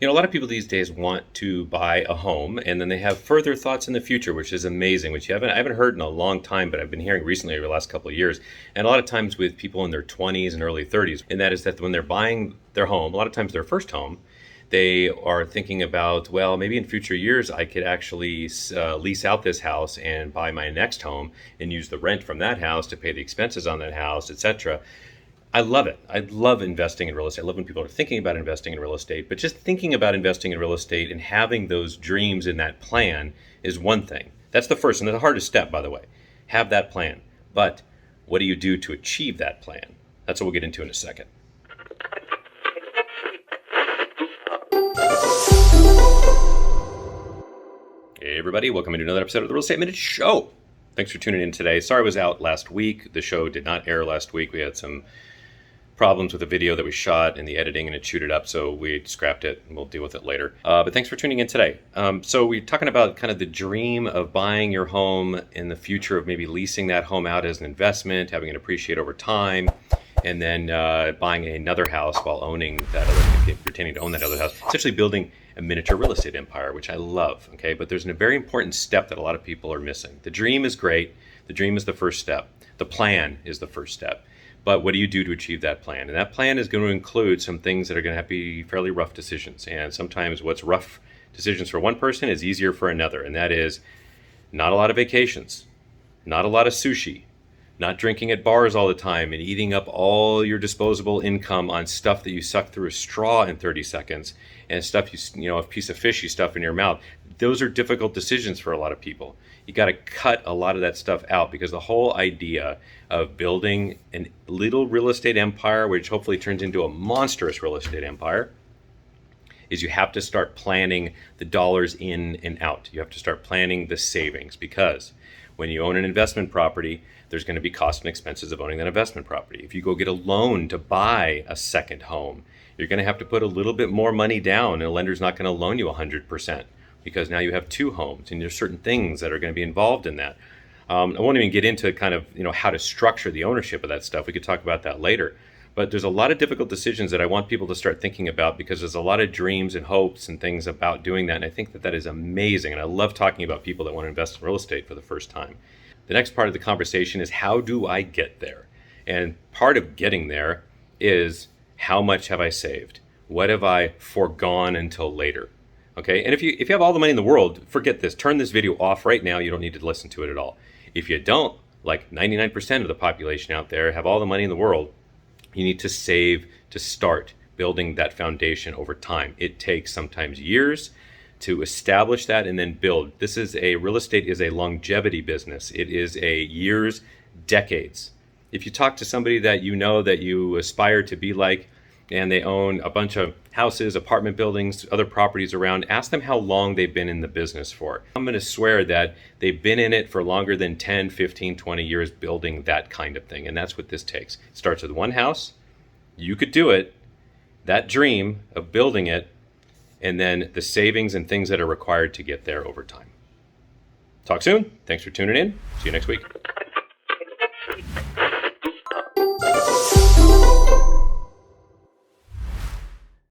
A lot of people these days want to buy a home and then they have further thoughts in the future, which is amazing, which I haven't heard in a long time, but I've been hearing recently over the last couple of years. And a lot of times with people in their 20s and early 30s, and that is that when they're buying their home, a lot of times their first home, they are thinking about, well, maybe in future years I could actually lease out this house and buy my next home and use the rent from that house to pay the expenses on that house, etc. I love it. I love investing in real estate. I love when people are thinking about investing in real estate, but just thinking about investing in real estate and having those dreams in that plan is one thing. That's the first and the hardest step, by the way. Have that plan. But what do you do to achieve that plan? That's what we'll get into in a second. Hey, everybody. Welcome to another episode of the Real Estate Minute Show. Thanks for tuning in today. Sorry I was out last week. The show did not air last week. We had some problems with the video that we shot and the editing, and it chewed it up, so we scrapped it and we'll deal with it later. But thanks for tuning in today. So we're talking about kind of the dream of buying your home in the future, of maybe leasing that home out as an investment, having it appreciate over time, and then buying another house while owning that other, pretending to own that other house, essentially building a miniature real estate empire, which I love. Okay, but there's a very important step that a lot of people are missing. The dream is great. The dream is the first step. The plan is the first step. But what do you do to achieve that plan? And that plan is going to include some things that are going to have to be fairly rough decisions. And sometimes what's rough decisions for one person is easier for another. And that is not a lot of vacations, not a lot of sushi, not drinking at bars all the time and eating up all your disposable income on stuff that you suck through a straw in 30 seconds and stuff a piece of fish you stuff in your mouth. Those are difficult decisions for a lot of people. You got to cut a lot of that stuff out, because the whole idea of building a little real estate empire, which hopefully turns into a monstrous real estate empire, is you have to start planning the dollars in and out. You have to start planning the savings, because when you own an investment property, there's going to be costs and expenses of owning that investment property. If you go get a loan to buy a second home, you're going to have to put a little bit more money down, and a lender's not going to loan you 100%, because now you have two homes and there's certain things that are going to be involved in that. I won't even get into kind of how to structure the ownership of that stuff. We could talk about that later. But there's a lot of difficult decisions that I want people to start thinking about, because there's a lot of dreams and hopes and things about doing that. And I think that is amazing. And I love talking about people that want to invest in real estate for the first time. The next part of the conversation is, how do I get there? And part of getting there is, how much have I saved? What have I foregone until later? Okay, and if you have all the money in the world, forget this. Turn this video off right now. You don't need to listen to it at all. If you don't, like 99% of the population out there have all the money in the world, you need to save to start building that foundation over time. It takes sometimes years to establish that and then build. Real estate is a longevity business. It is a years, decades. If you talk to somebody that you aspire to be like, and they own a bunch of houses, apartment buildings, other properties around, ask them how long they've been in the business for. I'm going to swear that they've been in it for longer than 10, 15, 20 years building that kind of thing. And that's what this takes. It starts with one house. You could do it. That dream of building it, and then the savings and things that are required to get there over time. Talk soon. Thanks for tuning in. See you next week.